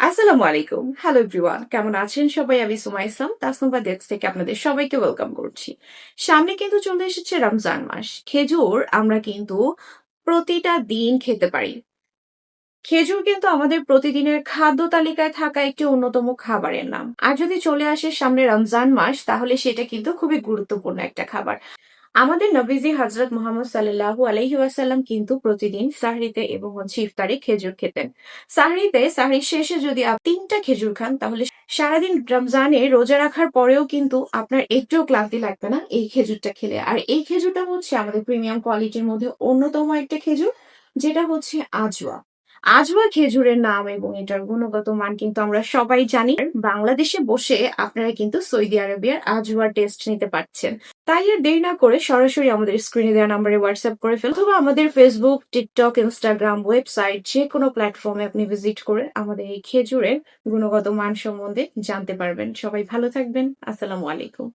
আসসালামু আলাইকুম। Hello everyone. কেমন আছেন সবাই? আমি সুমা ইসলাম তাসনুভা ডেস্ক থেকে আপনাদের সবাইকে ওয়েলকাম করছি। সামনে কিন্তু চলে এসেছে রমজান মাস। খেজুর আমরা কিন্তু প্রতিটা দিন খেতে পারি। খেজুর কিন্তু আমাদের প্রতিদিনের খাদ্য তালিকায় থাকা একটি অন্যতম খাবারের নাম। আর যদি চলে আসে সামনে রমজান মাস তাহলে সেটা কিন্তু খুবই গুরুত্বপূর্ণ একটা খাবার। আমাদের নবীজি হযরত মুহাম্মদ সাল্লাল্লাহু আলাইহি ওয়াসাল্লাম কিন্তু প্রতিদিন সাহরিতে এবং ইফতারে খেজুর খেতেন। সাহরির শেষে যদি ৩টা খেজুর খান তাহলে সারাদিন রমজানে রোজা রাখার পরেও কিন্তু আপনার একটুও ক্লান্তি লাগবে না এই খেজুরটা খেলে। আর এই খেজুরটা হচ্ছে আমাদের প্রিমিয়াম কোয়ালিটির মধ্যে অন্যতম একটা খেজুর, যেটা হচ্ছে আজওয়া। আজওয়া খেজুরের নাম এবং এটার গুণগত মান কিন্তু আমরা সবাই জানি। বাংলাদেশে বসে আপনারা কিন্তু সৌদি আরবিয়ার আজওয়ার টেস্ট নিতে পারছেন। তাই আর দেরি না করে সরাসরি আমাদের স্ক্রিনে দেওয়া নাম্বারে হোয়াটসঅ্যাপ করে ফেলুন, অথবা আমাদের ফেসবুক, টিকটক, ইনস্টাগ্রাম, ওয়েবসাইট যেকোনো প্ল্যাটফর্মে আপনি ভিজিট করে আমাদের এই খেজুরের গুণগত মান সম্বন্ধে জানতে পারবেন। সবাই ভালো থাকবেন। আসসালামু আলাইকুম।